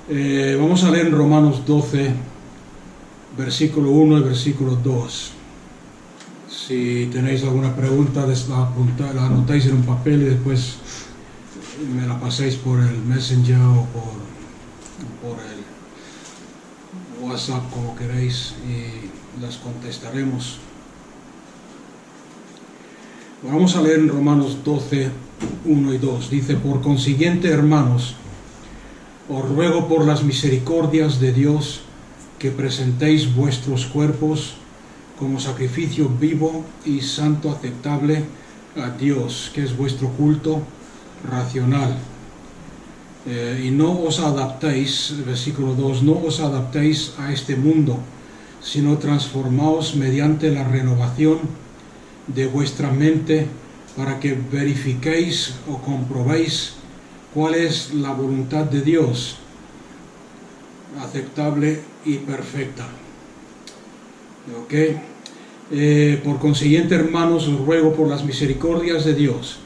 Vamos a leer en Romanos 12, versículo 1 y versículo 2. Si tenéis alguna pregunta, la anotáis en un papel y después me la pasáis por el Messenger o por el WhatsApp, como queréis, y las contestaremos. Vamos a leer en Romanos 12, 1 y 2. Dice: por consiguiente, hermanos, os ruego por las misericordias de Dios que presentéis vuestros cuerpos como sacrificio vivo y santo, aceptable a Dios, que es vuestro culto racional. Y no os adaptéis, versículo 2, no os adaptéis a este mundo, sino transformaos mediante la renovación de vuestra mente, para que verifiquéis o comprobéis cuál es la voluntad de Dios, aceptable y perfecta. Por consiguiente, hermanos, os ruego por las misericordias de Dios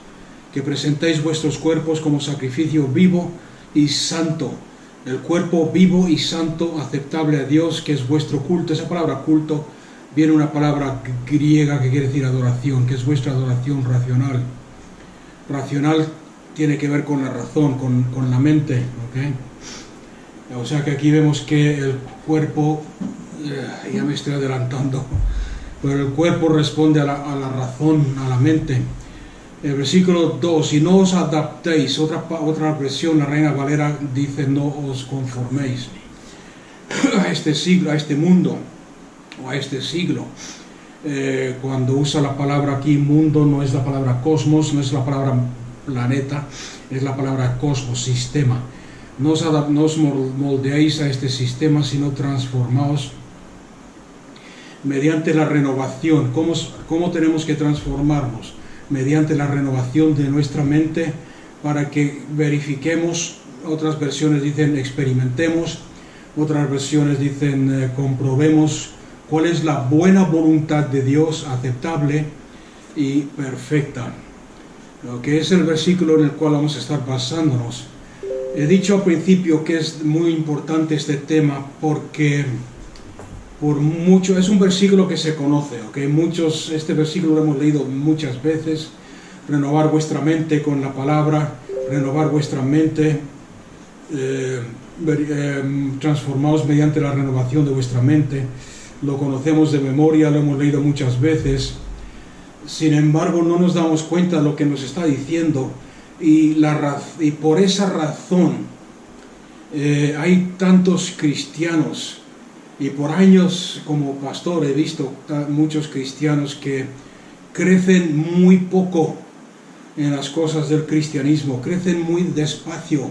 que presentéis vuestros cuerpos como sacrificio vivo y santo, el cuerpo vivo y santo, aceptable a Dios, que es vuestro culto. Esa palabra culto viene una palabra griega que quiere decir adoración, que es vuestra adoración racional. Racional tiene que ver con la razón, con la mente, O sea que aquí vemos que el cuerpo, ya me estoy adelantando, pero el cuerpo responde a la razón, a la mente. El versículo 2, si no os adaptéis, otra versión, la Reina Valera dice: no os conforméis a este siglo, a este mundo, o a este siglo. Cuando usa la palabra aquí mundo, no es la palabra cosmos, no es la palabra planeta, es la palabra cosmos, sistema. No os moldeéis a este sistema, sino transformaos mediante la renovación. ¿Cómo tenemos que transformarnos? Mediante la renovación de nuestra mente, para que verifiquemos. Otras versiones dicen experimentemos, otras versiones dicen comprobemos cuál es la buena voluntad de Dios, aceptable y perfecta. Lo que es el versículo en el cual vamos a estar basándonos. He dicho al principio que es muy importante este tema porque es un versículo que se conoce, este versículo lo hemos leído muchas veces. Renovar vuestra mente con la palabra, renovar vuestra mente, transformaos mediante la renovación de vuestra mente. Lo conocemos de memoria, lo hemos leído muchas veces. Sin embargo, no nos damos cuenta de lo que nos está diciendo, y por esa razón hay tantos cristianos. Y por años como pastor he visto muchos cristianos que crecen muy poco en las cosas del cristianismo, crecen muy despacio,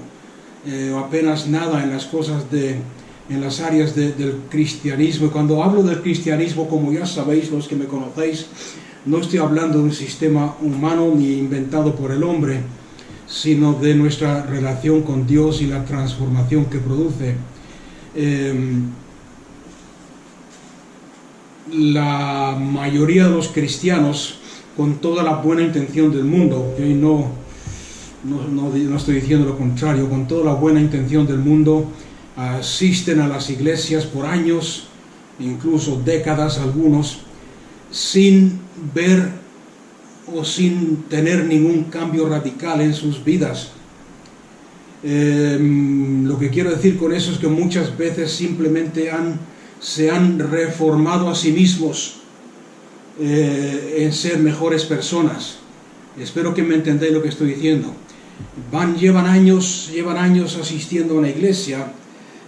o apenas nada en las cosas en las áreas del cristianismo. Y cuando hablo del cristianismo, como ya sabéis los que me conocéis, no estoy hablando de un sistema humano ni inventado por el hombre, sino de nuestra relación con Dios y la transformación que produce. La mayoría de los cristianos, con toda la buena intención del mundo, y no estoy diciendo lo contrario, con toda la buena intención del mundo, asisten a las iglesias por años, incluso décadas algunos, sin ver o sin tener ningún cambio radical en sus vidas. Lo que quiero decir con eso es que muchas veces simplemente se han reformado a sí mismos en ser mejores personas. Espero que me entendáis lo que estoy diciendo. Llevan años asistiendo a una iglesia,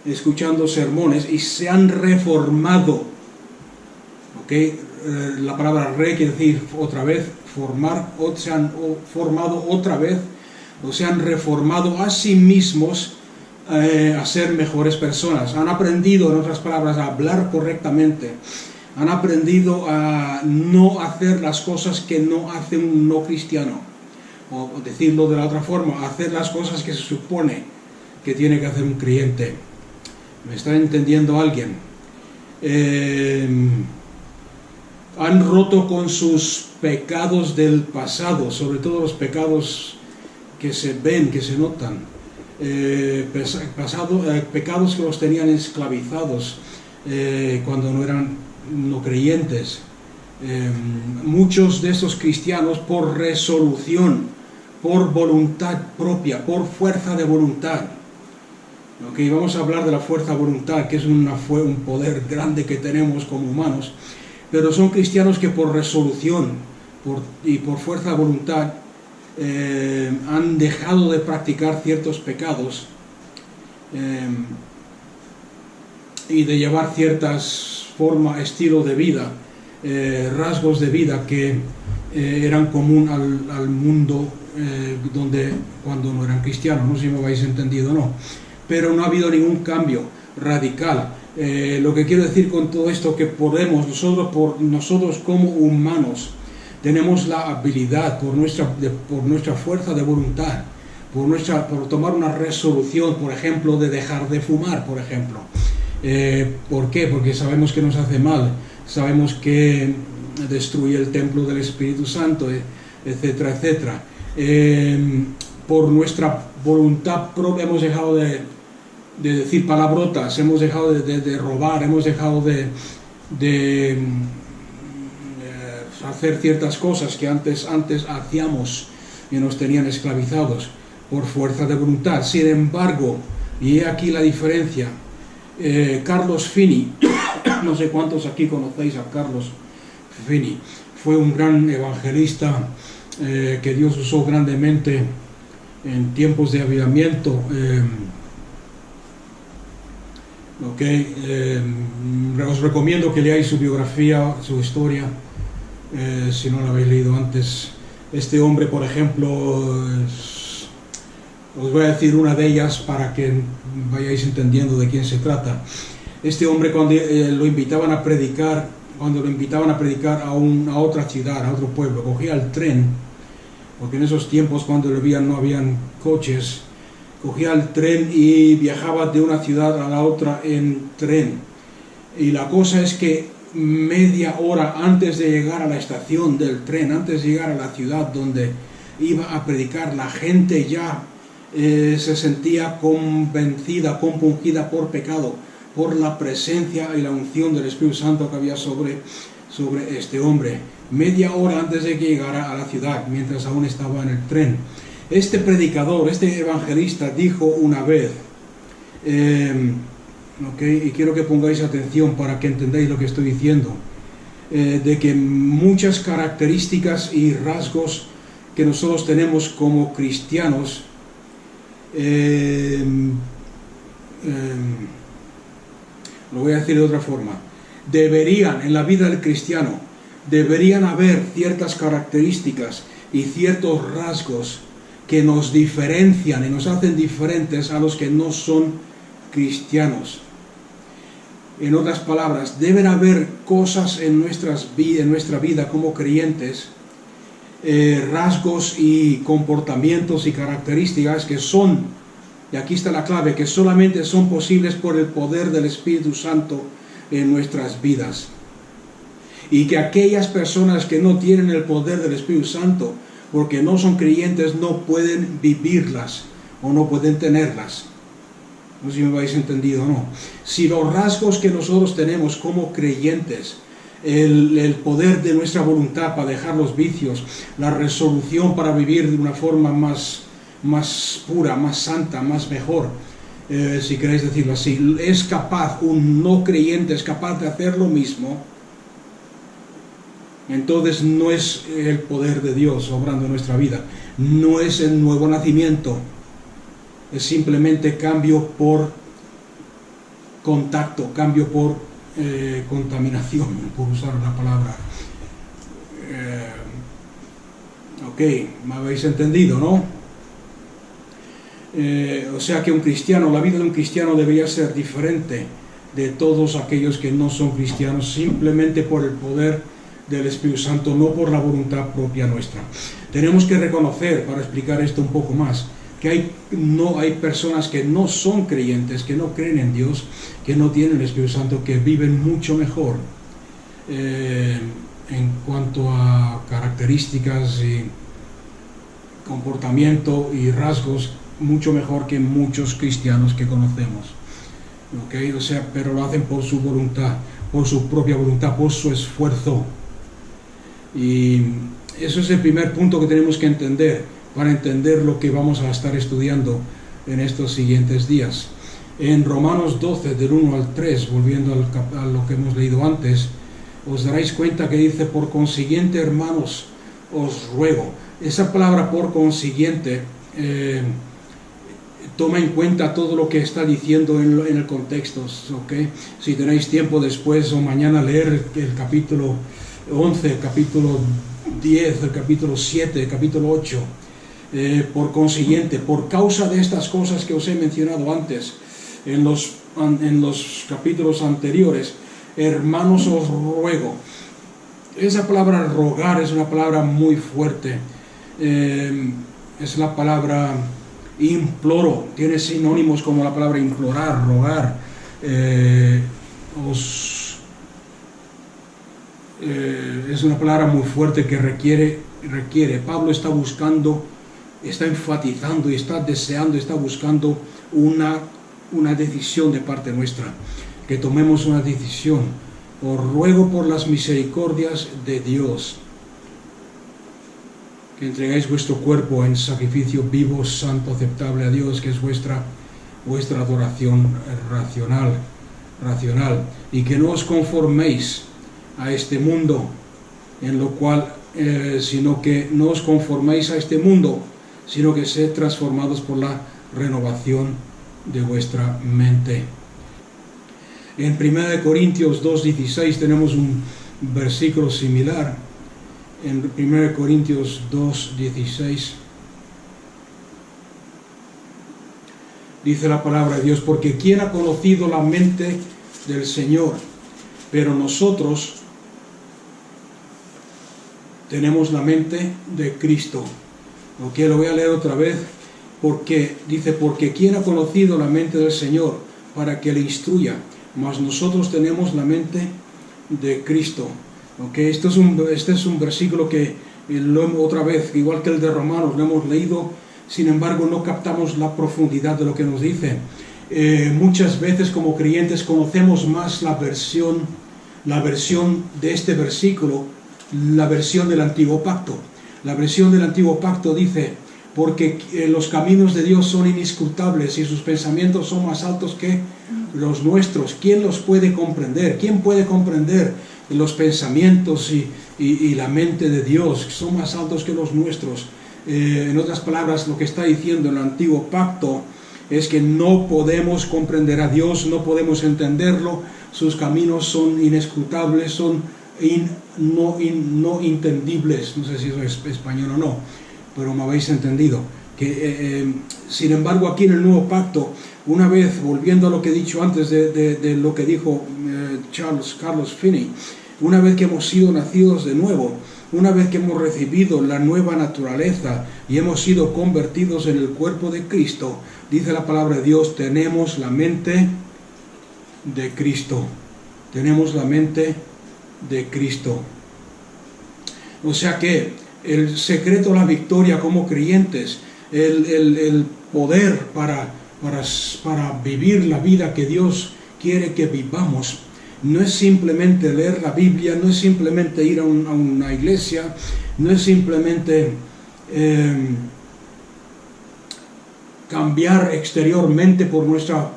escuchando sermones, y se han reformado. La palabra quiere decir otra vez, formar, o se han formado otra vez, o se han reformado a sí mismos a ser mejores personas. Han aprendido, en otras palabras, a hablar correctamente. Han aprendido a no hacer las cosas que no hace un no cristiano, o decirlo de la otra forma, hacer las cosas que se supone que tiene que hacer un creyente. ¿Me está entendiendo alguien? Han roto con sus pecados del pasado, sobre todo los pecados que se ven, que se notan. pecados que los tenían esclavizados cuando no eran no creyentes. Muchos de estos cristianos, por resolución, por voluntad propia, por fuerza de voluntad. Okay, vamos a hablar de la fuerza de voluntad, que es un poder grande que tenemos como humanos, pero son cristianos que por resolución y por fuerza de voluntad han dejado de practicar ciertos pecados y de llevar ciertas formas, estilo de vida, rasgos de vida que eran común al mundo cuando no eran cristianos. No sé si me habéis entendido o no, pero no ha habido ningún cambio radical. Lo que quiero decir con todo esto, que podemos nosotros como humanos tenemos la habilidad por nuestra fuerza de voluntad, por tomar una resolución, por ejemplo, de dejar de fumar, por ejemplo. ¿Por qué? Porque sabemos que nos hace mal, sabemos que destruye el templo del Espíritu Santo, etcétera, etcétera. Por nuestra voluntad propia hemos dejado de decir palabrotas, hemos dejado de robar, hemos dejado de hacer ciertas cosas que antes hacíamos y nos tenían esclavizados por fuerza de voluntad. Sin embargo, y he aquí la diferencia, Carlos Finney, no sé cuántos aquí conocéis a Carlos Finney, fue un gran evangelista que Dios usó grandemente en tiempos de avivamiento. Os recomiendo que leáis su biografía, su historia, si no la habéis leído antes. Este hombre, por ejemplo, os voy a decir una de ellas para que vayáis entendiendo de quién se trata. Este hombre, cuando lo invitaban a predicar a otra ciudad, a otro pueblo, cogía el tren, porque en esos tiempos cuando no habían coches, cogía el tren y viajaba de una ciudad a la otra en tren. Y la cosa es que media hora antes de llegar a la estación del tren, antes de llegar a la ciudad donde iba a predicar, la gente ya se sentía convencida, compungida por pecado, por la presencia y la unción del Espíritu Santo que había sobre este hombre. Media hora antes de que llegara a la ciudad, mientras aún estaba en el tren. Este predicador, este evangelista dijo una vez, y quiero que pongáis atención para que entendáis lo que estoy diciendo, de que muchas características y rasgos que nosotros tenemos como cristianos lo voy a decir de otra forma, en la vida del cristiano, deberían haber ciertas características y ciertos rasgos que nos diferencian y nos hacen diferentes a los que no son cristianos. En otras palabras, deben haber cosas en nuestra vida como creyentes, rasgos y comportamientos y características que son, y aquí está la clave, que solamente son posibles por el poder del Espíritu Santo en nuestras vidas. Y que aquellas personas que no tienen el poder del Espíritu Santo, porque no son creyentes, no pueden vivirlas o no pueden tenerlas. No sé si me habéis entendido o no. Si los rasgos que nosotros tenemos como creyentes, el poder de nuestra voluntad para dejar los vicios, la resolución para vivir de una forma más pura, más santa, más mejor, si queréis decirlo así, es capaz, un no creyente es capaz de hacer lo mismo, entonces no es el poder de Dios obrando en nuestra vida, no es el nuevo nacimiento, es simplemente cambio por contacto, cambio por contaminación, por usar una palabra. Me habéis entendido, ¿no? O sea que la vida de un cristiano debería ser diferente de todos aquellos que no son cristianos, simplemente por el poder del Espíritu Santo, no por la voluntad propia nuestra. Tenemos que reconocer, para explicar esto un poco más, que hay personas que no son creyentes, que no creen en Dios, que no tienen el Espíritu Santo, que viven mucho mejor en cuanto a características y comportamiento y rasgos mucho mejor que muchos cristianos que conocemos. ¿Okay? O sea, pero lo hacen por su voluntad, por su propia voluntad, por su esfuerzo. Y eso es el primer punto que tenemos que entender para entender lo que vamos a estar estudiando en estos siguientes días. En Romanos 12, del 1 al 3, volviendo a lo que hemos leído antes, os daréis cuenta que dice: por consiguiente, hermanos, os ruego. Esa palabra por consiguiente toma en cuenta todo lo que está diciendo en el contexto. ¿Okay? Si tenéis tiempo después o mañana leer el capítulo 11, el capítulo 10, el capítulo 7, el capítulo 8. Por consiguiente, por causa de estas cosas que os he mencionado antes en los capítulos anteriores, hermanos, os ruego. Esa palabra rogar es una palabra muy fuerte. Es la palabra imploro, tiene sinónimos como la palabra implorar, rogar. Es una palabra muy fuerte que requiere. Pablo está buscando, está enfatizando y está deseando, está buscando una decisión de parte nuestra, que tomemos una decisión. Os ruego por las misericordias de Dios que entregáis vuestro cuerpo en sacrificio vivo, santo, aceptable a Dios, que es vuestra adoración racional, y que no os conforméis a este mundo, en lo cual, sino que no os conforméis a este mundo, sino que sed transformados por la renovación de vuestra mente. En 1 Corintios 2:16 tenemos un versículo similar. En 1 Corintios 2:16 dice la palabra de Dios: porque ¿quién ha conocido la mente del Señor? Pero nosotros tenemos la mente de Cristo. Ok, lo voy a leer otra vez, porque dice: porque ¿quién ha conocido la mente del Señor para que le instruya? Mas nosotros tenemos la mente de Cristo. Okay, este es un versículo que otra vez, igual que el de Romanos, lo hemos leído, sin embargo no captamos la profundidad de lo que nos dice. Muchas veces como creyentes conocemos más la versión de este versículo, la versión del Antiguo Pacto. La versión del Antiguo Pacto dice: porque los caminos de Dios son inescrutables y sus pensamientos son más altos que los nuestros. ¿Quién los puede comprender? ¿Quién puede comprender los pensamientos y la mente de Dios, que son más altos que los nuestros? En otras palabras, lo que está diciendo el Antiguo Pacto es que no podemos comprender a Dios, no podemos entenderlo. Sus caminos son inescrutables, son no entendibles. No sé si eso es español o no, pero me habéis entendido. Sin embargo, aquí en el Nuevo Pacto, una vez, volviendo a lo que he dicho antes de lo que dijo Carlos Finney, una vez que hemos sido nacidos de nuevo, una vez que hemos recibido la nueva naturaleza y hemos sido convertidos en el cuerpo de Cristo, dice la palabra de Dios: tenemos la mente de Cristo. Tenemos la mente de Cristo. O sea que el secreto de la victoria como creyentes, el poder para vivir la vida que Dios quiere que vivamos, no es simplemente leer la Biblia, no es simplemente ir a una iglesia, no es simplemente cambiar exteriormente por nuestra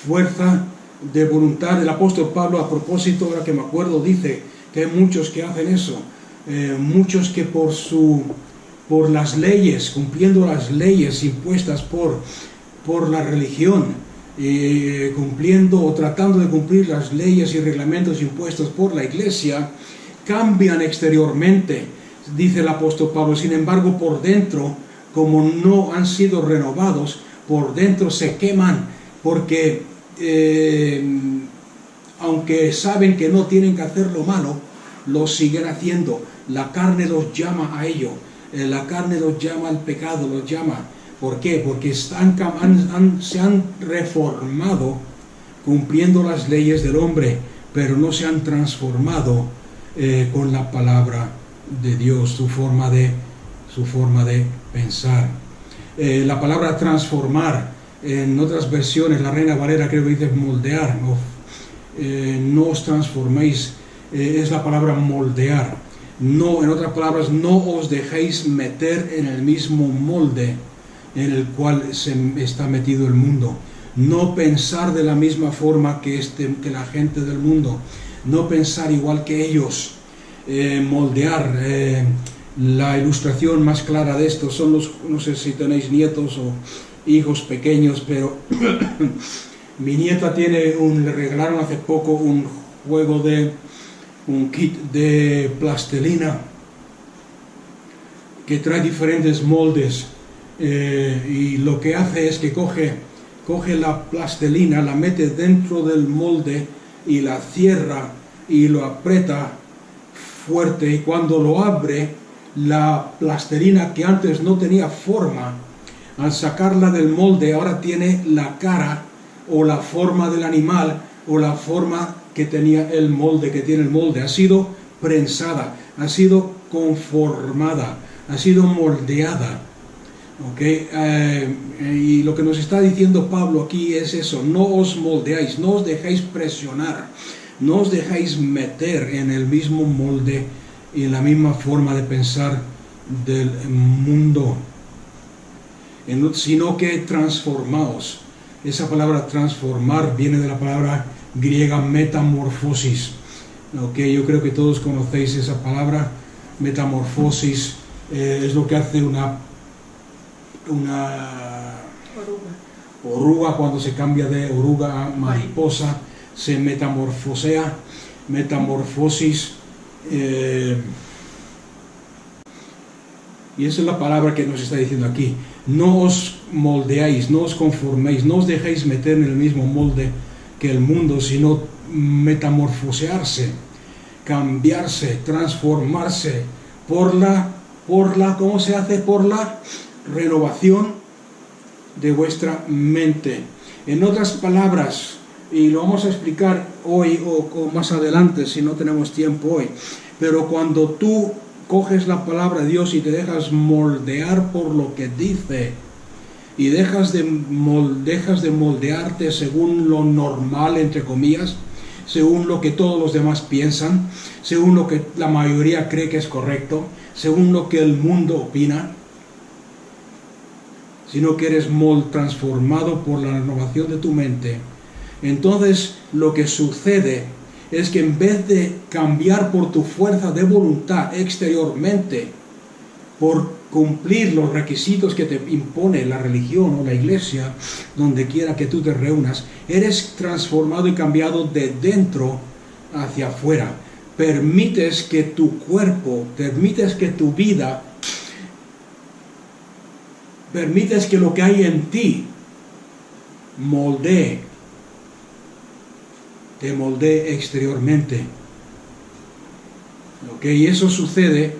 fuerza de voluntad. El apóstol Pablo, a propósito, ahora que me acuerdo, dice que hay muchos que hacen eso, muchos que por las leyes, cumpliendo las leyes impuestas por la religión, cumpliendo o tratando de cumplir las leyes y reglamentos impuestos por la iglesia, cambian exteriormente, dice el apóstol Pablo. Sin embargo, por dentro, como no han sido renovados, por dentro se queman, porque aunque saben que no tienen que hacer lo malo, lo siguen haciendo. La carne los llama a ello, la carne los llama al pecado, los llama. ¿Por qué? Porque se han reformado cumpliendo las leyes del hombre, pero no se han transformado con la palabra de Dios, su forma de pensar. La palabra transformar, en otras versiones, la Reina Valera creo que dice moldear, no os transforméis, es la palabra moldear. No, en otras palabras, no os dejéis meter en el mismo molde en el cual se está metido el mundo. No pensar de la misma forma que la gente del mundo. No pensar igual que ellos. Moldear. La ilustración más clara de esto son no sé si tenéis nietos o hijos pequeños, pero mi nieta le regalaron hace poco un kit de plastilina que trae diferentes moldes, y lo que hace es que coge la plastilina, la mete dentro del molde y la cierra y lo aprieta fuerte, y cuando lo abre, la plastilina que antes no tenía forma, al sacarla del molde ahora tiene la cara o la forma del animal o la forma que tenía el molde, ha sido prensada, ha sido conformada, ha sido moldeada. Y lo que nos está diciendo Pablo aquí es eso: no os moldeáis, no os dejéis presionar, no os dejéis meter en el mismo molde y en la misma forma de pensar del mundo, sino que transformaos. Esa palabra transformar viene de la palabra griega metamorfosis. Yo creo que todos conocéis esa palabra. Metamorfosis es lo que hace una oruga cuando se cambia de oruga a mariposa, se metamorfosea. Metamorfosis. Y esa es la palabra que nos está diciendo aquí. No os moldeáis, no os conforméis, no os dejéis meter en el mismo molde que el mundo, sino metamorfosearse, cambiarse, transformarse ¿cómo se hace? Por la renovación de vuestra mente. En otras palabras, y lo vamos a explicar hoy o más adelante si no tenemos tiempo hoy, pero cuando tú coges la palabra de Dios y te dejas moldear por lo que dice, y dejas de moldearte según lo normal, entre comillas, según lo que todos los demás piensan, según lo que la mayoría cree que es correcto, según lo que el mundo opina, sino que eres transformado por la renovación de tu mente. Entonces lo que sucede es que en vez de cambiar por tu fuerza de voluntad exteriormente, por cumplir los requisitos que te impone la religión o la iglesia, donde quiera que tú te reúnas, eres transformado y cambiado de dentro hacia afuera. Permites que tu cuerpo, permites que tu vida, permites que lo que hay en ti te moldee exteriormente. Y eso sucede,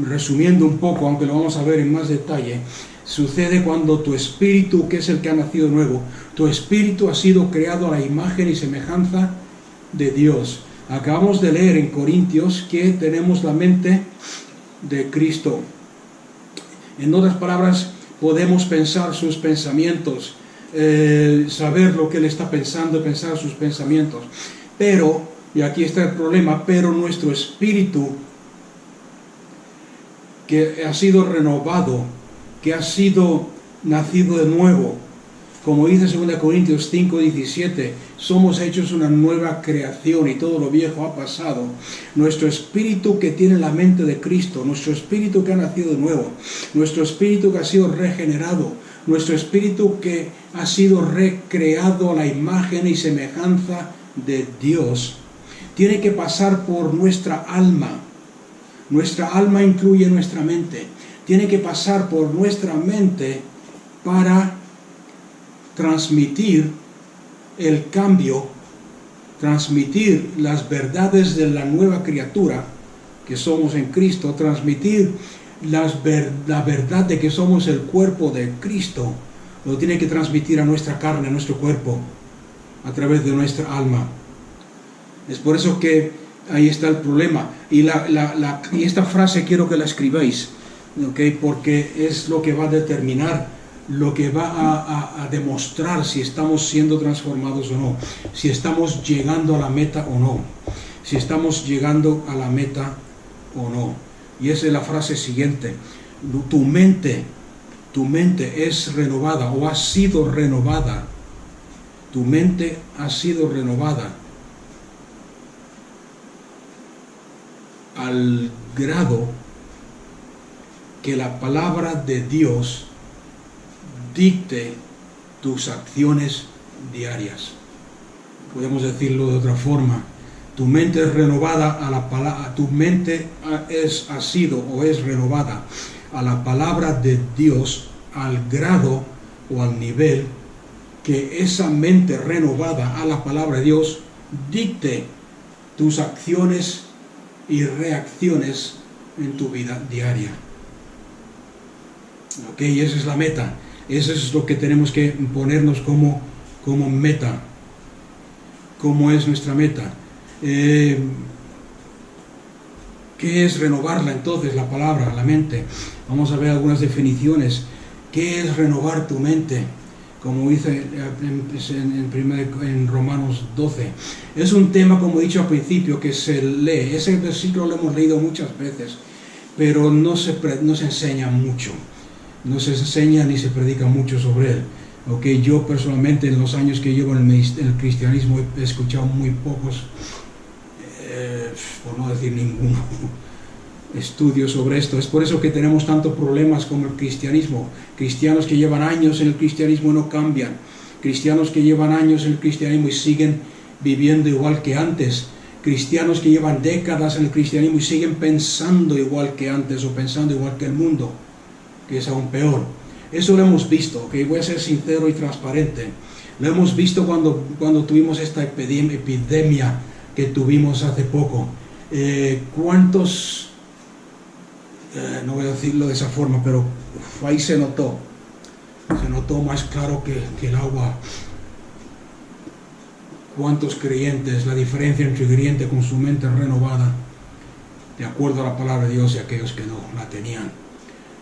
resumiendo un poco, aunque lo vamos a ver en más detalle, sucede cuando tu espíritu, que es el que ha nacido nuevo, tu espíritu ha sido creado a la imagen y semejanza de Dios. Acabamos de leer en Corintios que tenemos la mente de Cristo. En otras palabras, podemos pensar sus pensamientos, saber lo que Él está pensando, pensar sus pensamientos. Pero, y aquí está el problema, pero nuestro espíritu, que ha sido renovado, que ha sido nacido de nuevo, como dice 2 Corintios 5:17, somos hechos una nueva creación y todo lo viejo ha pasado. Nuestro espíritu que tiene la mente de Cristo, nuestro espíritu que ha nacido de nuevo, nuestro espíritu que ha sido regenerado, nuestro espíritu que ha sido recreado a la imagen y semejanza de Dios, tiene que pasar por nuestra alma. Nuestra alma incluye nuestra mente. Tiene que pasar por nuestra mente para transmitir el cambio, transmitir las verdades de la nueva criatura que somos en Cristo, transmitir la verdad de que somos el cuerpo de Cristo. Lo tiene que transmitir a nuestra carne, a nuestro cuerpo, a través de nuestra alma. Es por eso que ahí está el problema. Y esta frase quiero que la escribáis. ¿okay? Porque es lo que va a determinar, lo que va a demostrar si estamos siendo transformados o no, si estamos llegando a la meta o no, si estamos llegando a la meta o no. Y esa es la frase siguiente: tu mente es renovada o ha sido renovada. Tu mente ha sido renovada al grado que la palabra de Dios dicte tus acciones diarias. Podemos decirlo de otra forma: tu mente es renovada a la palabra, tu mente ha sido o es renovada a la palabra de Dios al grado o al nivel que esa mente renovada a la palabra de Dios dicte tus acciones y reacciones en tu vida diaria. Ok, esa es la meta. Eso es lo que tenemos que ponernos como meta. ¿Cómo es nuestra meta? ¿Qué es renovarla entonces, la palabra, la mente? Vamos a ver algunas definiciones. ¿Qué es renovar tu mente? Como dice en Romanos 12. Es un tema, como he dicho al principio, que se lee. Ese versículo lo hemos leído muchas veces, pero no se enseña mucho. No se enseña ni se predica mucho sobre él. Okay, yo personalmente, en los años que llevo en el cristianismo, he escuchado muy pocos, por no decir ninguno, estudios sobre esto. Es por eso que tenemos tantos problemas con el cristianismo. Cristianos que llevan años en el cristianismo no cambian. Cristianos que llevan años en el cristianismo y siguen viviendo igual que antes. Cristianos que llevan décadas en el cristianismo y siguen pensando igual que antes o pensando igual que el mundo, que es aún peor. Eso lo hemos visto, ¿okay? Voy a ser sincero y transparente. Lo hemos visto cuando tuvimos esta epidemia que tuvimos hace poco. ¿Cuántos, no voy a decirlo de esa forma, pero ahí se notó más claro que el agua? ¿Cuántos creyentes, la diferencia entre creyente con su mente renovada, de acuerdo a la palabra de Dios, y aquellos que no la tenían?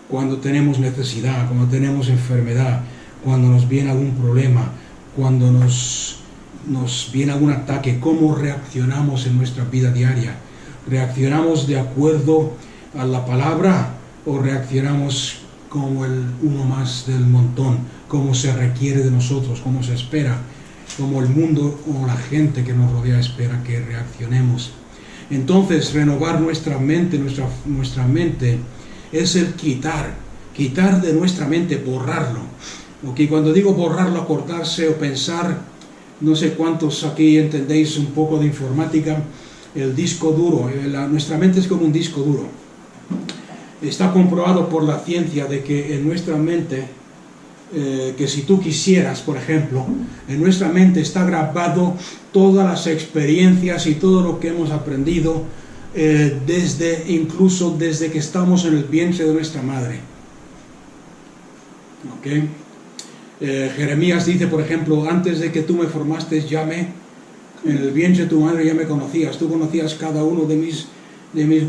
Cuando tenemos necesidad, cuando tenemos enfermedad, cuando nos viene algún problema, cuando nos viene algún ataque, ¿cómo reaccionamos en nuestra vida diaria? ¿Reaccionamos de acuerdo a la palabra o reaccionamos como el uno más del montón, como se requiere de nosotros, como se espera, como el mundo o la gente que nos rodea espera que reaccionemos? Entonces, renovar nuestra mente es el quitar de nuestra mente, borrarlo. Okay, cuando digo borrarlo, acordarse o pensar, no sé cuántos aquí entendéis un poco de informática, el disco duro. Nuestra mente es como un disco duro. Está comprobado por la ciencia de que en nuestra mente, que si tú quisieras, por ejemplo, en nuestra mente está grabado todas las experiencias y todo lo que hemos aprendido, incluso desde que estamos en el vientre de nuestra madre. ¿Okay? Jeremías dice, por ejemplo: antes de que tú me formaste, en el vientre de tu madre ya me conocías. Tú conocías cada uno de mis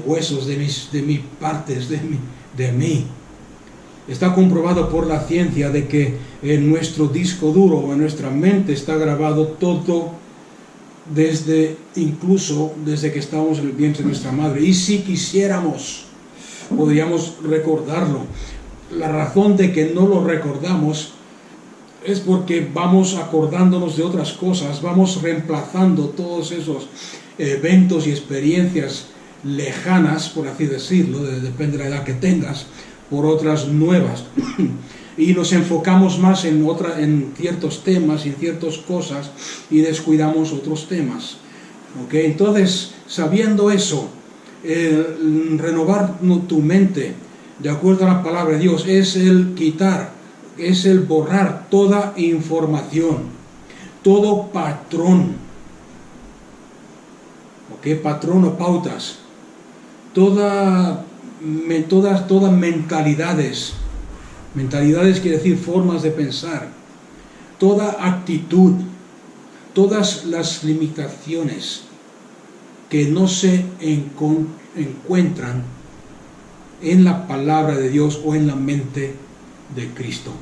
huesos, de mis partes, de mí. Está comprobado por la ciencia de que en nuestro disco duro o en nuestra mente está grabado todo, incluso desde que estábamos en el vientre de nuestra madre. Y si quisiéramos, podríamos recordarlo. La razón de que no lo recordamos es porque vamos acordándonos de otras cosas, vamos reemplazando todos esos eventos y experiencias lejanas, por así decirlo, depende de la edad que tengas, por otras nuevas. Y nos enfocamos más en ciertos temas y en ciertas cosas y descuidamos otros temas. ¿Okay? Entonces, sabiendo eso, renovar tu mente de acuerdo a la palabra de Dios es el quitar, es el borrar toda información, todo patrón, ¿okay? Patrón o pautas, todas mentalidades. Mentalidades quiere decir formas de pensar, toda actitud, todas las limitaciones que no se encuentran en la palabra de Dios o en la mente de Cristo.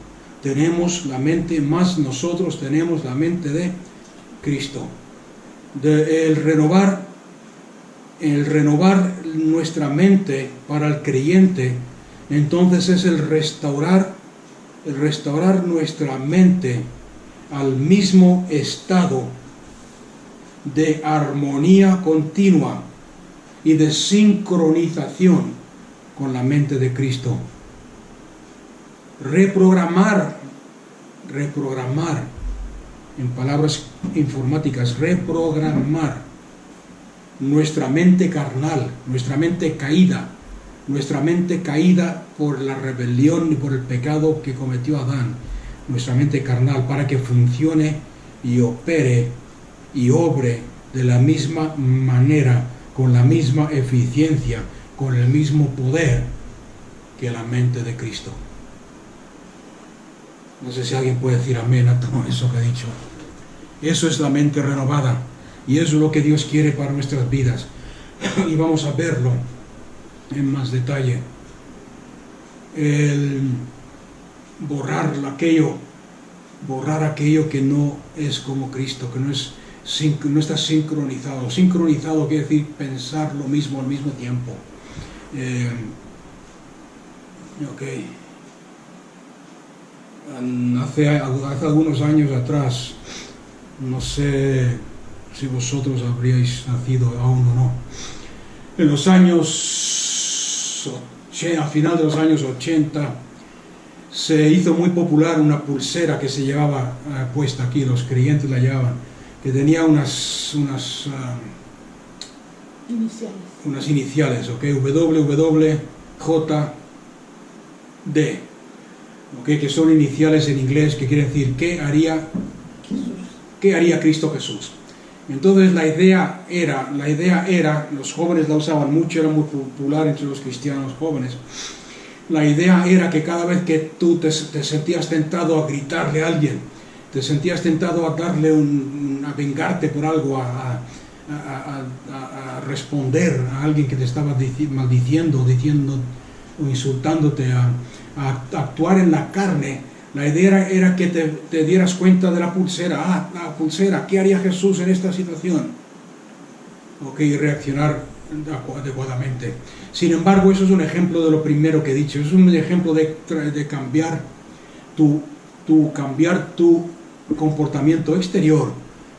Tenemos la mente, más nosotros tenemos la mente de Cristo. El renovar nuestra mente para el creyente, entonces es el restaurar nuestra mente al mismo estado de armonía continua y de sincronización con la mente de Cristo. Reprogramar, en palabras informáticas, reprogramar nuestra mente carnal, nuestra mente caída por la rebelión y por el pecado que cometió Adán, nuestra mente carnal, para que funcione y opere y obre de la misma manera, con la misma eficiencia, con el mismo poder que la mente de Cristo. No sé si alguien puede decir amén a todo eso que he dicho. Eso es la mente renovada y eso es lo que Dios quiere para nuestras vidas. Y vamos a verlo en más detalle. El borrar aquello que no es como Cristo, que no está sincronizado. Sincronizado quiere decir pensar lo mismo al mismo tiempo. Hace algunos años atrás, no sé si vosotros habríais nacido aún o no, en los años, a final de los años 80, se hizo muy popular una pulsera que se llevaba puesta aquí, los creyentes la llevaban, que tenía unas iniciales, WWJD, que son iniciales en inglés, que quiere decir ¿qué haría Cristo Jesús? Entonces la idea era, los jóvenes la usaban mucho, era muy popular entre los cristianos jóvenes. La idea era que cada vez que tú te sentías tentado a gritarle a alguien, te sentías tentado a darle a vengarte por algo, a responder a alguien que te estaba maldiciendo, diciendo o insultándote, a actuar en la carne. La idea era que te dieras cuenta de la pulsera. La pulsera, ¿qué haría Jesús en esta situación? Y reaccionar adecuadamente. Sin embargo, eso es un ejemplo de lo primero que he dicho. Es un ejemplo de cambiar cambiar tu comportamiento exterior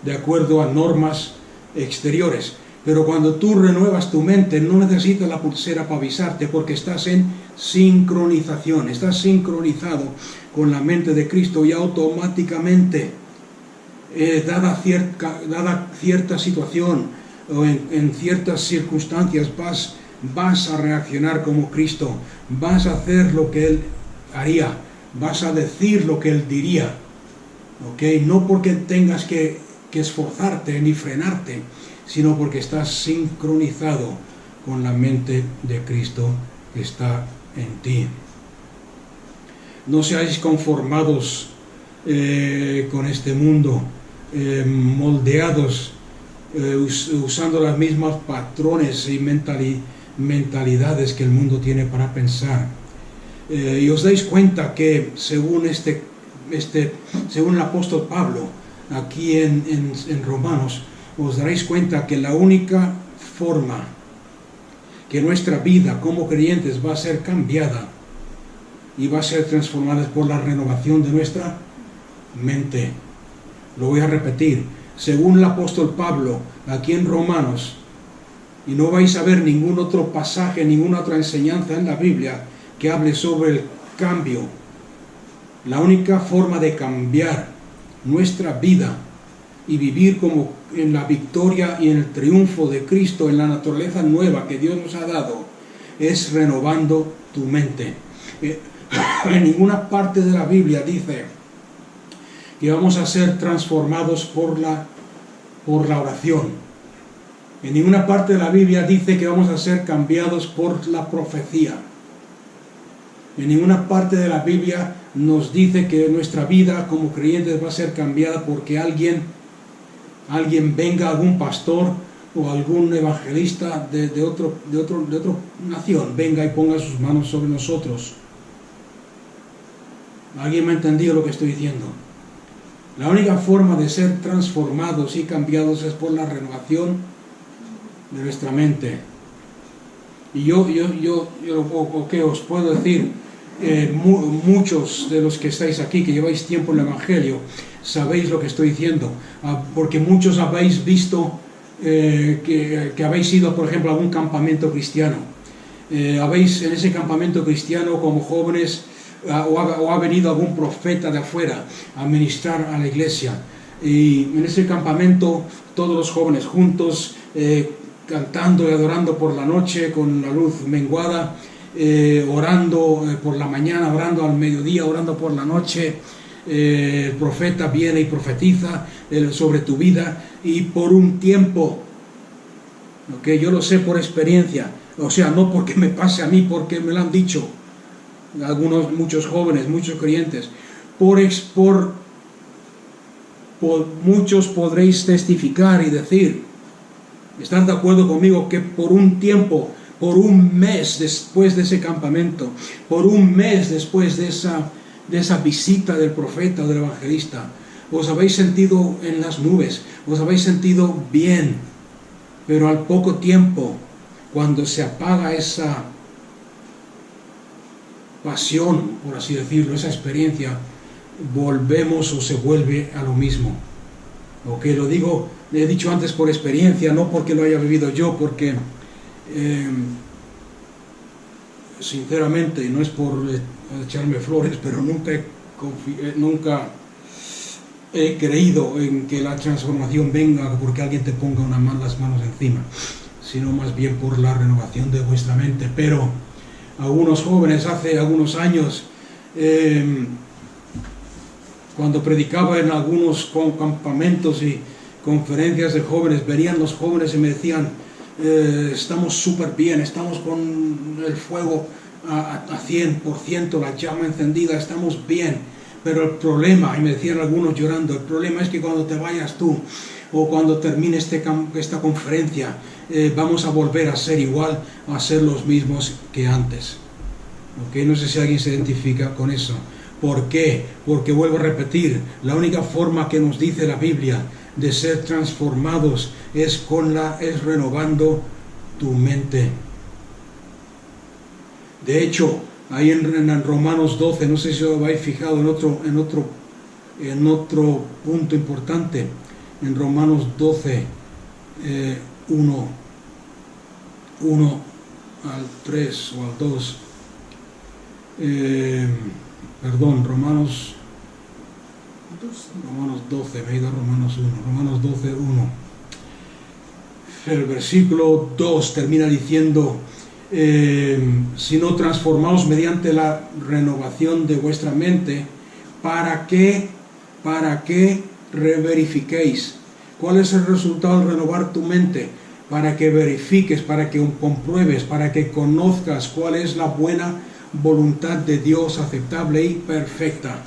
de acuerdo a normas exteriores. Pero cuando tú renuevas tu mente, no necesitas la pulsera para avisarte, porque estás en sincronización, estás sincronizado con la mente de Cristo y automáticamente, dada cierta situación o en ciertas circunstancias, vas a reaccionar como Cristo, vas a hacer lo que Él haría, vas a decir lo que Él diría, no porque tengas que esforzarte ni frenarte, sino porque estás sincronizado con la mente de Cristo que está en ti. No seáis conformados con este mundo, moldeados, usando las mismas patrones y mentalidades que el mundo tiene para pensar. Y os dais cuenta que según según el apóstol Pablo, aquí en Romanos, os daréis cuenta que la única forma que nuestra vida como creyentes va a ser cambiada y va a ser transformada es por la renovación de nuestra mente. Lo voy a repetir. Según el apóstol Pablo, aquí en Romanos, y no vais a ver ningún otro pasaje, ninguna otra enseñanza en la Biblia que hable sobre el cambio. La única forma de cambiar nuestra vida y vivir como en la victoria y en el triunfo de Cristo, en la naturaleza nueva que Dios nos ha dado, es renovando tu mente. En ninguna parte de la Biblia dice que vamos a ser transformados por la oración. En ninguna parte de la Biblia dice que vamos a ser cambiados por la profecía. En ninguna parte de la Biblia nos dice que nuestra vida como creyentes va a ser cambiada porque alguien venga, algún pastor o algún evangelista de otra nación venga y ponga sus manos sobre nosotros. ¿Alguien me ha entendido lo que estoy diciendo? La única forma de ser transformados y cambiados es por la renovación de nuestra mente. Y yo que os puedo decir, muchos de los que estáis aquí, que lleváis tiempo en el Evangelio, sabéis lo que estoy diciendo, porque muchos habéis visto que habéis ido, por ejemplo, a algún campamento cristiano. Habéis en ese campamento cristiano como jóvenes, o ha venido algún profeta de afuera a ministrar a la iglesia, y en ese campamento todos los jóvenes juntos, cantando y adorando por la noche con la luz menguada, orando por la mañana, orando al mediodía, orando por la noche. El profeta viene y profetiza sobre tu vida, y por un tiempo, okay, yo lo sé por experiencia, o sea, no porque me pase a mí, porque me lo han dicho muchos jóvenes, muchos creyentes, muchos podréis testificar y decir, estar de acuerdo conmigo, que por un tiempo, por un mes después de ese campamento, por un mes después de esa visita del profeta o del evangelista, os habéis sentido en las nubes, os habéis sentido bien, pero al poco tiempo, cuando se apaga esa pasión, por así decirlo, esa experiencia, volvemos o se vuelve a lo mismo. Ok, lo digo, le he dicho antes por experiencia, no porque lo haya vivido yo, porque sinceramente, no es por echarme flores, pero nunca he creído en que la transformación venga porque alguien te ponga las manos encima, sino más bien por la renovación de vuestra mente. Pero algunos jóvenes hace algunos años, cuando predicaba en algunos campamentos y conferencias de jóvenes, venían los jóvenes y me decían, estamos súper bien, estamos con el fuego a 100%, la llama encendida, estamos bien, pero el problema, y me decían algunos llorando, el problema es que cuando te vayas tú, o cuando termine esta conferencia, vamos a volver a ser igual, a ser los mismos que antes. ¿Okay? No sé si alguien se identifica con eso. ¿Por qué? Porque vuelvo a repetir, la única forma que nos dice la Biblia de ser transformados es renovando tu mente. De hecho, ahí en Romanos 12, no sé si os habéis fijado en otro punto importante, en Romanos 12, 1 al 3 o al 2, Romanos 12, me he ido a Romanos 1, Romanos 12, 1. El versículo 2 termina diciendo, sino transformaos mediante la renovación de vuestra mente, para que reverifiquéis. ¿Cuál es el resultado de renovar tu mente? Para que verifiques, para que compruebes, para que conozcas cuál es la buena voluntad de Dios, aceptable y perfecta.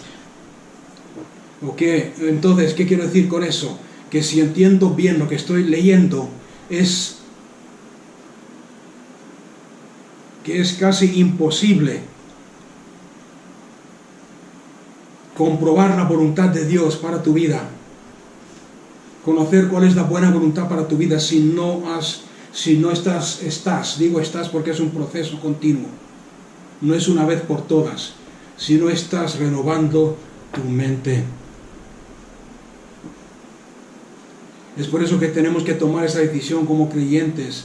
Ok, entonces, ¿qué quiero decir con eso? Que si entiendo bien lo que estoy leyendo, es que es casi imposible comprobar la voluntad de Dios para tu vida, conocer cuál es la buena voluntad para tu vida si no estás porque es un proceso continuo, no es una vez por todas, si no estás renovando tu mente. Es por eso que tenemos que tomar esa decisión como creyentes,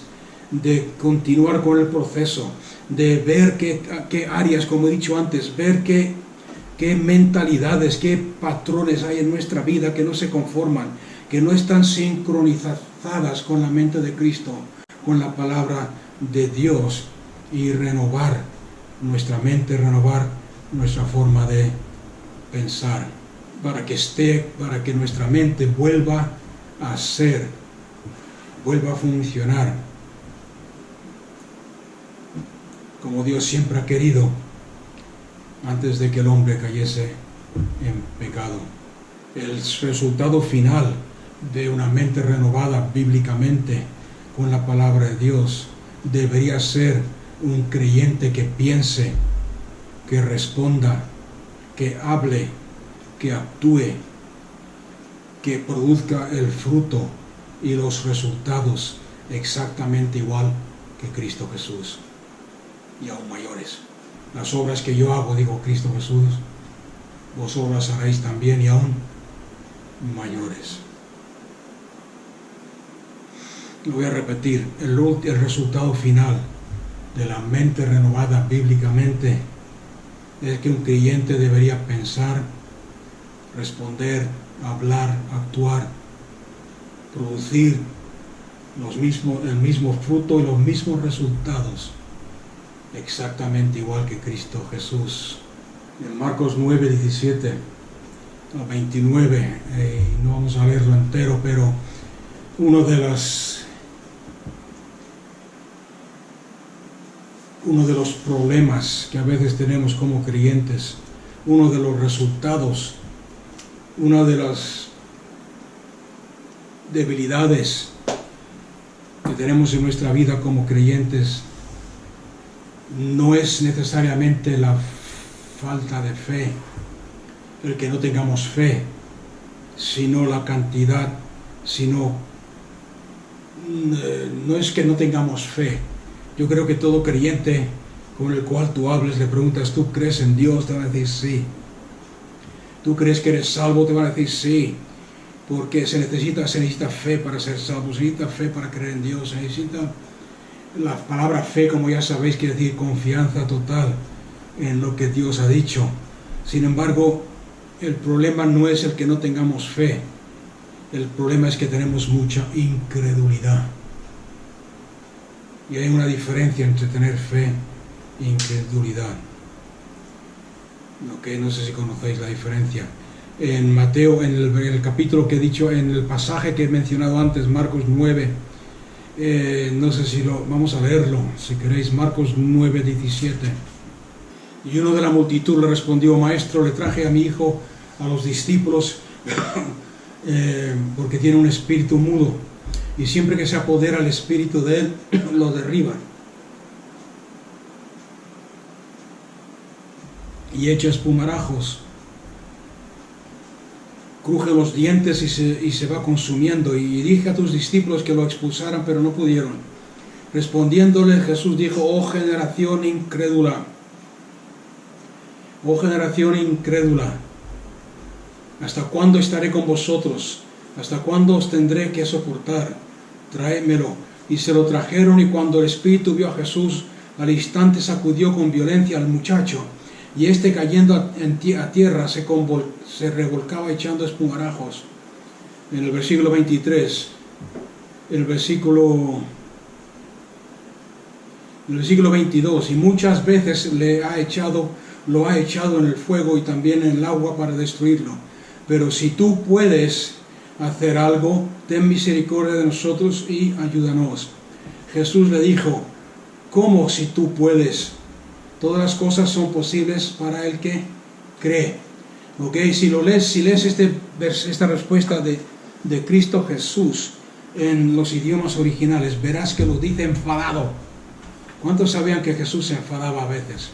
de continuar con el proceso, de ver qué áreas, como he dicho antes, ver qué mentalidades, qué patrones hay en nuestra vida que no se conforman, que no están sincronizadas con la mente de Cristo, con la palabra de Dios, y renovar nuestra mente, renovar nuestra forma de pensar, para que nuestra mente vuelva a funcionar como Dios siempre ha querido antes de que el hombre cayese en pecado. El resultado final de una mente renovada bíblicamente con la palabra de Dios. Debería ser un creyente que piense, que responda, que hable, que actúe, que produzca el fruto y los resultados exactamente igual que Cristo Jesús, y aún mayores. Las obras que yo hago, digo Cristo Jesús, vosotros haréis también y aún mayores. Lo voy a repetir, el resultado final de la mente renovada bíblicamente es que un creyente debería pensar, responder, hablar, actuar, producir el mismo fruto y los mismos resultados, exactamente igual que Cristo Jesús. En Marcos 9, 17 a 29, no vamos a leerlo entero, pero uno de los problemas que a veces tenemos como creyentes, uno de los resultados, una de las debilidades que tenemos en nuestra vida como creyentes, no es necesariamente la falta de fe, el que no tengamos fe, sino la cantidad, no es que no tengamos fe. Yo creo que todo creyente con el cual tú hables, le preguntas, ¿tú crees en Dios? Te van a decir sí. ¿Tú crees que eres salvo? Te van a decir sí. Porque se necesita fe para ser salvo, se necesita fe para creer en Dios, se necesita, la palabra fe, como ya sabéis, quiere decir confianza total en lo que Dios ha dicho. Sin embargo, el problema no es el que no tengamos fe, el problema es que tenemos mucha incredulidad. Y hay una diferencia entre tener fe e incredulidad. Okay, no sé si conocéis la diferencia. En Mateo, en el capítulo que he dicho, en el pasaje que he mencionado antes, Marcos 9, no sé si vamos a leerlo, si queréis, Marcos 9, 17. Y uno de la multitud le respondió, maestro, le traje a mi hijo a los discípulos porque tiene un espíritu mudo, y siempre que se apodera el espíritu de él, lo derriba y echa espumarajos, cruje los dientes y se va consumiendo. Y dije a tus discípulos que lo expulsaran, pero no pudieron. Respondiéndole Jesús dijo, oh generación incrédula, ¿hasta cuándo estaré con vosotros? ¿Hasta cuándo os tendré que soportar? Tráemelo. Y se lo trajeron, y cuando el espíritu vio a Jesús, al instante sacudió con violencia al muchacho, y este cayendo a tierra se revolcaba echando espumarajos. En el versículo 23, el versículo 22, y muchas veces lo ha echado en el fuego y también en el agua para destruirlo. Pero si tú puedes hacer algo, ten misericordia de nosotros y ayúdanos. Jesús le dijo, ¿cómo si tú puedes? Todas las cosas son posibles para el que cree. Okay, si lees esta respuesta de Cristo Jesús en los idiomas originales, verás que lo dice enfadado. ¿Cuántos sabían que Jesús se enfadaba a veces?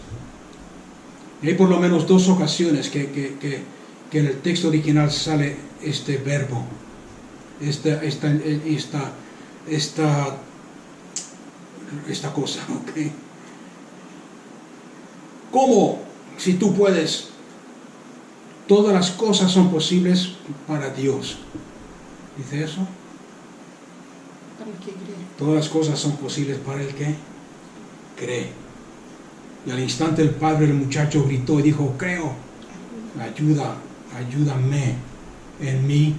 Hay por lo menos dos ocasiones que en el texto original sale este verbo, esta cosa, ¿ok? ¿Cómo? Si tú puedes, todas las cosas son posibles para Dios. ¿Dice eso? Para el que cree. Todas las cosas son posibles para el que cree. Y al instante el padre del muchacho gritó y dijo, creo, ayúdame en mi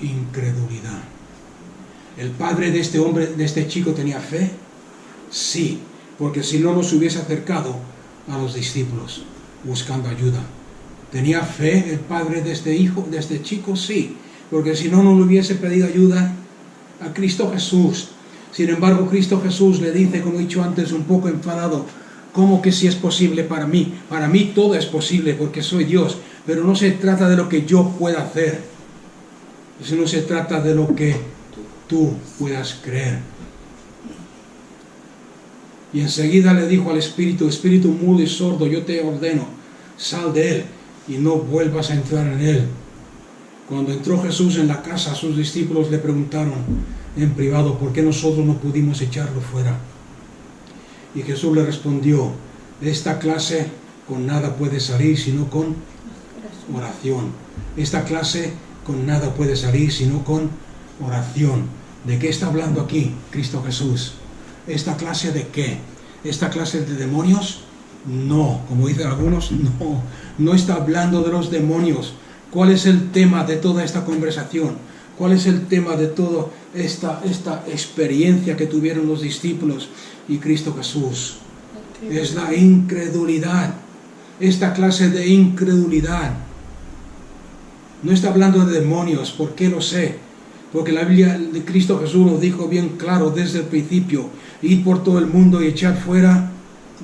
incredulidad. ¿El padre de este hombre, de este chico, tenía fe? Sí, porque si no, no se hubiese acercado a los discípulos buscando ayuda. ¿Tenía fe el padre de este chico? Sí, porque si no, no le hubiese pedido ayuda a Cristo Jesús. Sin embargo, Cristo Jesús le dice, como he dicho antes, un poco enfadado, ¿cómo que si es posible para mí? Para mí todo es posible porque soy Dios, pero no se trata de lo que yo pueda hacer, sino se trata de lo que tú puedas creer. Y enseguida le dijo al espíritu: espíritu mudo y sordo, yo te ordeno, sal de él y no vuelvas a entrar en él. Cuando entró Jesús en la casa, sus discípulos le preguntaron en privado: ¿por qué nosotros no pudimos echarlo fuera? Y Jesús le respondió: esta clase con nada puede salir sino con oración. Esta clase con nada puede salir sino con oración. ¿De qué está hablando aquí Cristo Jesús? ¿Esta clase de qué? ¿Esta clase de demonios? No, como dicen algunos, no está hablando de los demonios. ¿Cuál es el tema de toda esta conversación? ¿Cuál es el tema de toda esta experiencia que tuvieron los discípulos y Cristo Jesús? Es la incredulidad. Esta clase de incredulidad. No está hablando de demonios. ¿Por qué lo sé? Porque la Biblia de Cristo Jesús nos dijo bien claro desde el principio: id por todo el mundo y echar fuera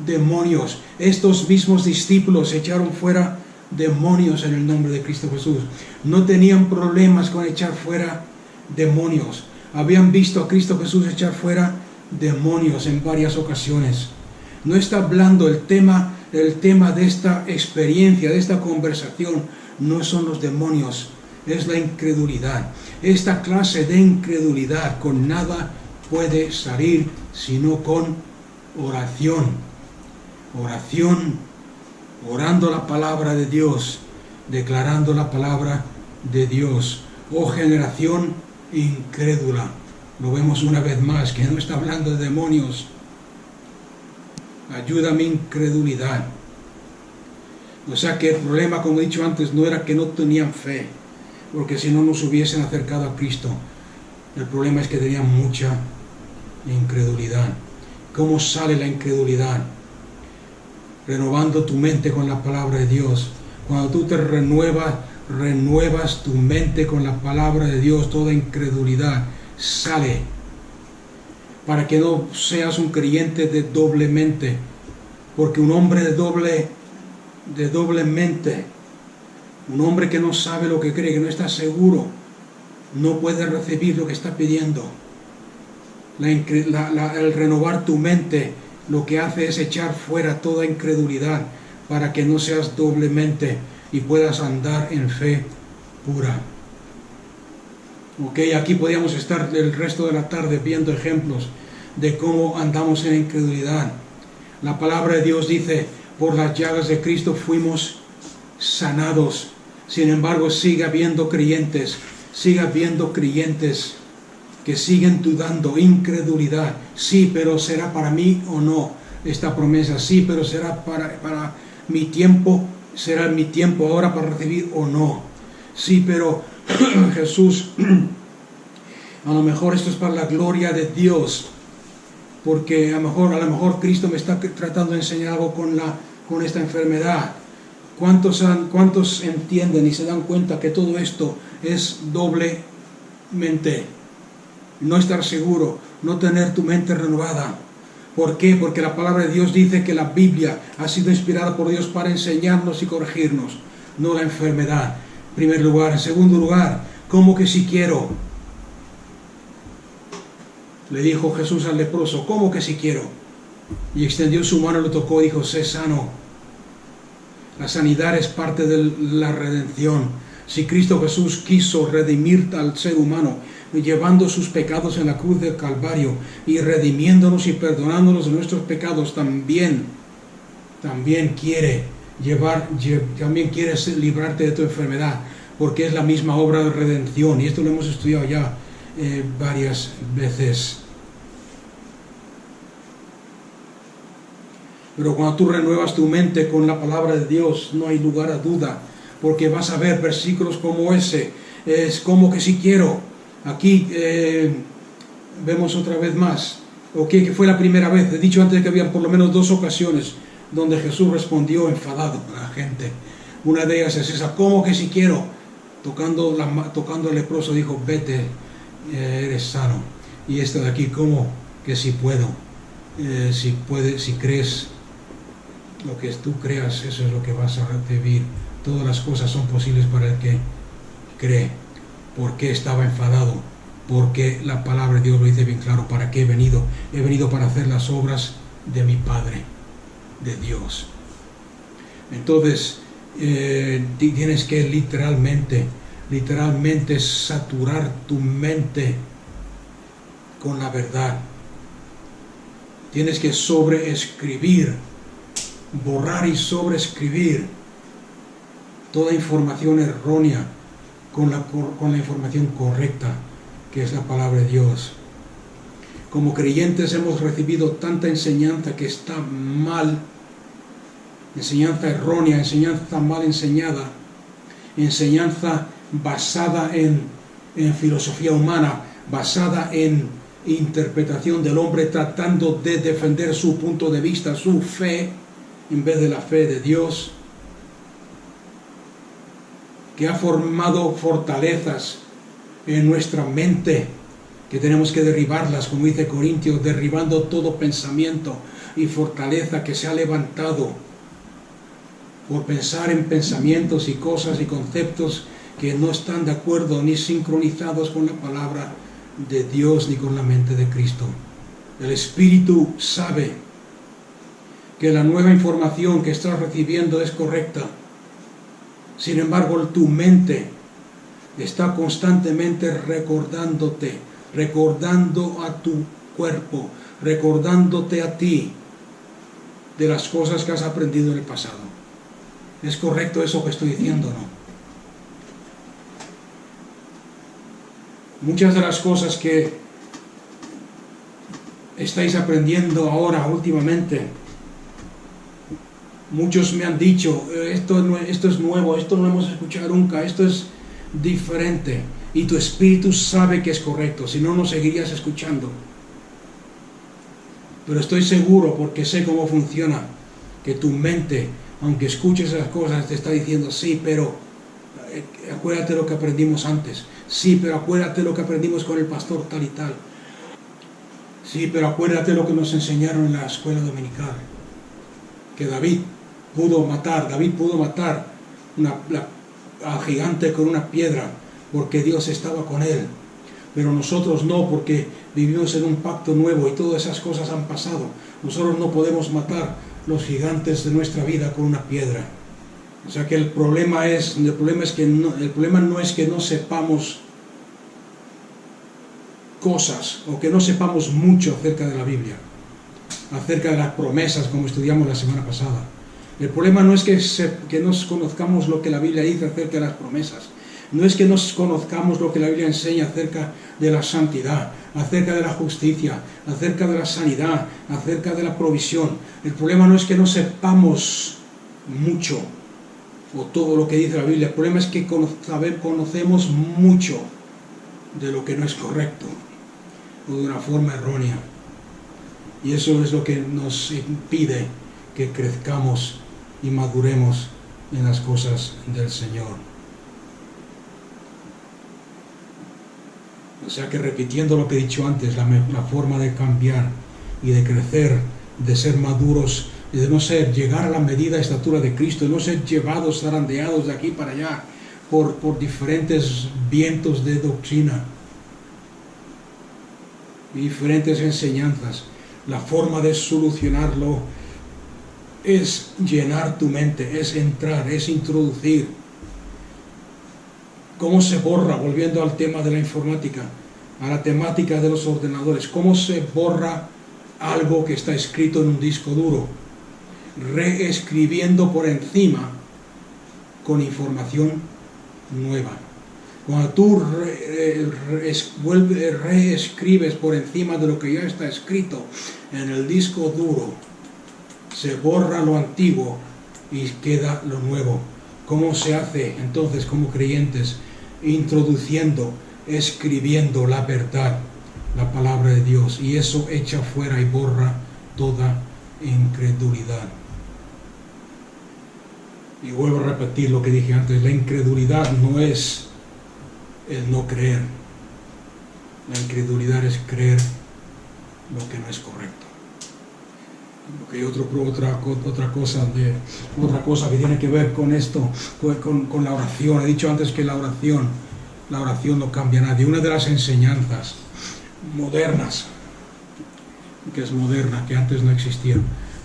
demonios. Estos mismos discípulos echaron fuera demonios en el nombre de Cristo Jesús. No tenían problemas con echar fuera demonios. Habían visto a Cristo Jesús echar fuera demonios en varias ocasiones. No está hablando el tema de esta experiencia, de esta conversación, no son los demonios, es la incredulidad. Esta clase de incredulidad con nada puede salir sino con oración. Oración, orando la palabra de Dios, declarando la palabra de Dios. Oh generación incrédula. Lo vemos una vez más, que no está hablando de demonios. Ayuda mi incredulidad. O sea que el problema, como he dicho antes, no era que no tenían fe, porque si no nos hubiesen acercado a Cristo. El problema es que tenían mucha incredulidad. ¿Cómo sale la incredulidad? Renovando tu mente con la palabra de Dios. Cuando tú te renuevas tu mente con la palabra de Dios, toda incredulidad sale. Para que no seas un creyente de doble mente, porque un hombre de doble mente, un hombre que no sabe lo que cree, que no está seguro, no puede recibir lo que está pidiendo. El renovar tu mente lo que hace es echar fuera toda incredulidad, para que no seas doblemente y puedas andar en fe pura. Ok, aquí podríamos estar el resto de la tarde viendo ejemplos de cómo andamos en incredulidad. La palabra de Dios dice: por las llagas de Cristo fuimos sanados. Sin embargo, sigue habiendo creyentes que siguen dudando, incredulidad. Sí, pero ¿será para mí o no esta promesa? Sí, pero ¿será para mi tiempo? ¿Será mi tiempo ahora para recibir o no? Sí, pero Jesús, a lo mejor esto es para la gloria de Dios, porque a lo mejor Cristo me está tratando de enseñar algo con esta enfermedad. ¿Cuántos entienden y se dan cuenta que todo esto es doblemente? No estar seguro, no tener tu mente renovada. ¿Por qué? Porque la palabra de Dios dice que la Biblia ha sido inspirada por Dios para enseñarnos y corregirnos, no la enfermedad. En primer lugar. En segundo lugar, ¿cómo que si quiero? Le dijo Jesús al leproso: ¿cómo que si quiero? Y extendió su mano, lo tocó y dijo: sé sano. La sanidad es parte de la redención. Si Cristo Jesús quiso redimir al ser humano, llevando sus pecados en la cruz del Calvario y redimiéndonos y perdonándonos de nuestros pecados, también quiere librarte de tu enfermedad, porque es la misma obra de redención, y esto lo hemos estudiado ya varias veces. Pero cuando tú renuevas tu mente con la palabra de Dios, no hay lugar a duda, porque vas a ver versículos como ese. Es como que si quiero. Aquí vemos otra vez más, que fue la primera vez. He dicho antes que había por lo menos 2 ocasiones donde Jesús respondió enfadado a la gente. Una de ellas es esa: ¿cómo que si quiero? Tocando al leproso dijo: vete, eres sano. Y esta de aquí: ¿cómo que si puedo? Si crees lo que tú creas, eso es lo que vas a recibir. Todas las cosas son posibles para el que cree. ¿Por qué estaba enfadado? Porque la palabra de Dios lo dice bien claro. ¿Para qué he venido? He venido para hacer las obras de mi Padre, de Dios. Entonces, tienes que literalmente saturar tu mente con la verdad. Tienes que sobreescribir, borrar y sobreescribir toda información errónea con la información correcta, que es la palabra de Dios. Como creyentes hemos recibido tanta enseñanza que está mal, enseñanza errónea, enseñanza mal enseñada, enseñanza basada en filosofía humana, basada en interpretación del hombre tratando de defender su punto de vista, su fe, en vez de la fe de Dios, que ha formado fortalezas en nuestra mente, que tenemos que derribarlas, como dice Corintios, derribando todo pensamiento y fortaleza que se ha levantado por pensar en pensamientos y cosas y conceptos que no están de acuerdo ni sincronizados con la palabra de Dios ni con la mente de Cristo. El Espíritu sabe que la nueva información que estás recibiendo es correcta. Sin embargo, tu mente está constantemente recordando a tu cuerpo, recordándote a ti de las cosas que has aprendido en el pasado. ¿Es correcto eso que estoy diciendo o no? Muchas de las cosas que estáis aprendiendo ahora, últimamente, muchos me han dicho, esto es nuevo, esto no lo hemos escuchado nunca, esto es diferente. Y tu espíritu sabe que es correcto, si no, no seguirías escuchando. Pero estoy seguro, porque sé cómo funciona, que tu mente, aunque escuches esas cosas, te está diciendo, sí, pero acuérdate lo que aprendimos antes. Sí, pero acuérdate lo que aprendimos con el pastor tal y tal. Sí, pero acuérdate lo que nos enseñaron en la escuela dominical. Que David pudo matar al gigante con una piedra, porque Dios estaba con él. Pero nosotros no, porque vivimos en un pacto nuevo y todas esas cosas han pasado. Nosotros no podemos matar los gigantes de nuestra vida con una piedra. O sea que el problema no es que no sepamos cosas o que no sepamos mucho acerca de la Biblia, acerca de las promesas, como estudiamos la semana pasada. El problema no es que nos conozcamos lo que la Biblia dice acerca de las promesas. No es que nos conozcamos lo que la Biblia enseña acerca de la santidad, acerca de la justicia, acerca de la sanidad, acerca de la provisión. El problema no es que no sepamos mucho o todo lo que dice la Biblia. El problema es que conocemos mucho de lo que no es correcto o de una forma errónea. Y eso es lo que nos impide que crezcamos y maduremos en las cosas del Señor. O sea que, repitiendo lo que he dicho antes, la forma de cambiar y de crecer, de ser maduros, y de no llegar a la medida de estatura de Cristo, de no ser llevados, zarandeados de aquí para allá por diferentes vientos de doctrina y diferentes enseñanzas. La forma de solucionarlo es llenar tu mente, es entrar, es introducir. ¿Cómo se borra, volviendo al tema de la informática, a la temática de los ordenadores, cómo se borra algo que está escrito en un disco duro? Reescribiendo por encima con información nueva. Cuando tú reescribes por encima de lo que ya está escrito en el disco duro, se borra lo antiguo y queda lo nuevo. ¿Cómo se hace entonces como creyentes? Introduciendo, escribiendo la verdad, la palabra de Dios, y eso echa fuera y borra toda incredulidad. Y vuelvo a repetir lo que dije antes: la incredulidad no es el no creer, la incredulidad es creer lo que no es correcto. Okay, otra cosa que tiene que ver con esto, con la oración. He dicho antes que la oración no cambia a nadie. Una de las enseñanzas modernas que es moderna, que antes no existía.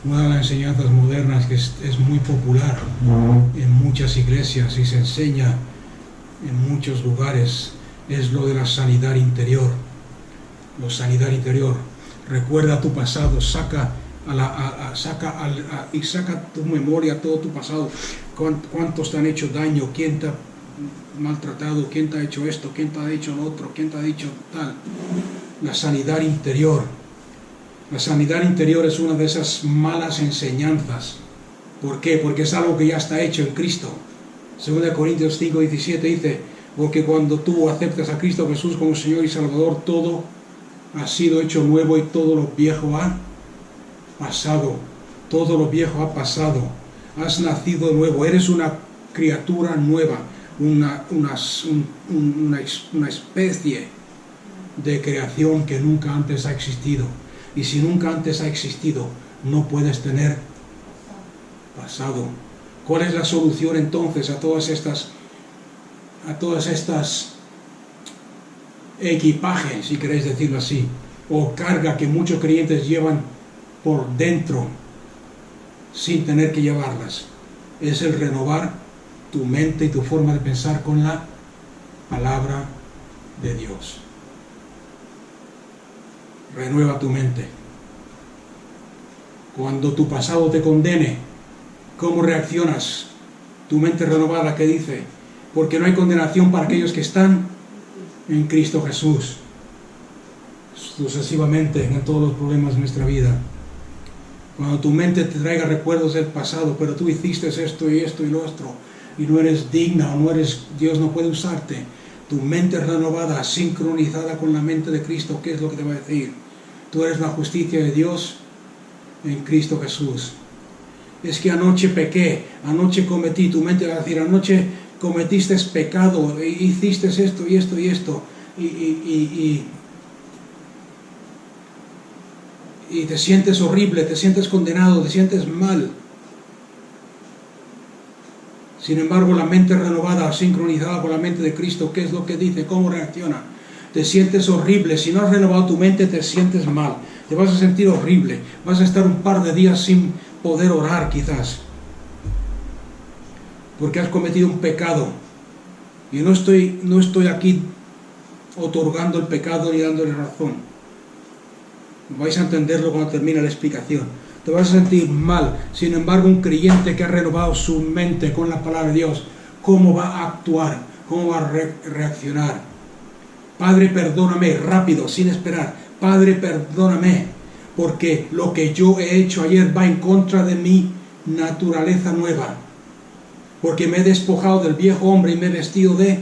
Una de las enseñanzas modernas que es muy popular en muchas iglesias y se enseña en muchos lugares es lo de la sanidad interior. La sanidad interior. Recuerda tu pasado, saca tu memoria todo tu pasado. ¿Cuántos te han hecho daño? ¿Quién te ha maltratado? ¿Quién te ha hecho esto? ¿Quién te ha dicho lo otro? ¿Quién te ha dicho tal? La sanidad interior. La sanidad interior es una de esas malas enseñanzas. ¿Por qué? Porque es algo que ya está hecho en Cristo. 2 Corintios 5:17 dice, porque cuando tú aceptas a Cristo Jesús como Señor y Salvador, todo ha sido hecho nuevo y todo lo viejo ha pasado. Todo lo viejo ha pasado. Has nacido nuevo. Eres una criatura nueva. Una especie de creación que nunca antes ha existido. Y si nunca antes ha existido, no puedes tener pasado. ¿Cuál es la solución entonces a todas estas equipajes, si queréis decirlo así, o carga que muchos creyentes llevan por dentro sin tener que llevarlas? Es el renovar tu mente y tu forma de pensar con la palabra de Dios. Renueva tu mente. Cuando tu pasado te condene, ¿cómo reaccionas? Tu mente renovada, ¿qué dice? Porque no hay condenación para aquellos que están en Cristo Jesús. Sucesivamente en todos los problemas de nuestra vida. Cuando tu mente te traiga recuerdos del pasado, pero tú hiciste esto y lo otro, y no eres digna o Dios no puede usarte. Tu mente renovada, sincronizada con la mente de Cristo, ¿qué es lo que te va a decir? Tú eres la justicia de Dios en Cristo Jesús. Es que anoche pequé, anoche cometí, tu mente va a decir, anoche cometiste pecado, hiciste esto y esto y esto, y te sientes horrible, te sientes condenado, te sientes mal. Sin embargo, la mente renovada, sincronizada con la mente de Cristo, ¿qué es lo que dice? ¿Cómo reacciona? Te sientes horrible. Si no has renovado tu mente, te sientes mal. Te vas a sentir horrible. Vas a estar un par de días sin poder orar, quizás. Porque has cometido un pecado. Y no estoy aquí otorgando el pecado ni dándole razón. Vais a entenderlo cuando termine la explicación. Te vas a sentir mal. Sin embargo, un creyente que ha renovado su mente con la palabra de Dios, ¿cómo va a actuar? ¿Cómo va a reaccionar? Padre, perdóname, rápido, sin esperar. Padre, perdóname, porque lo que yo he hecho ayer va en contra de mi naturaleza nueva. Porque me he despojado del viejo hombre y me he vestido de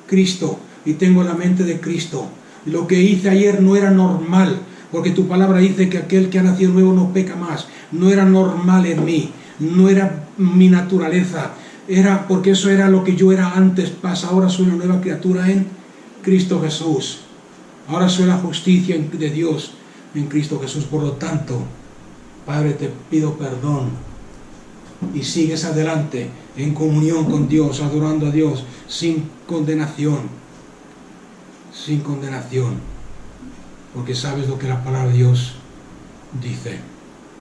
Cristo. Y tengo la mente de Cristo. Lo que hice ayer no era normal. Porque tu palabra dice que aquel que ha nacido nuevo no peca más. No era normal en mí. No era mi naturaleza. Era porque eso era lo que yo era antes. Ahora soy una nueva criatura en Cristo Jesús. Ahora soy la justicia de Dios en Cristo Jesús. Por lo tanto, Padre, te pido perdón. Y sigues adelante en comunión con Dios, adorando a Dios, sin condenación. Sin condenación. Porque sabes lo que la palabra de Dios dice.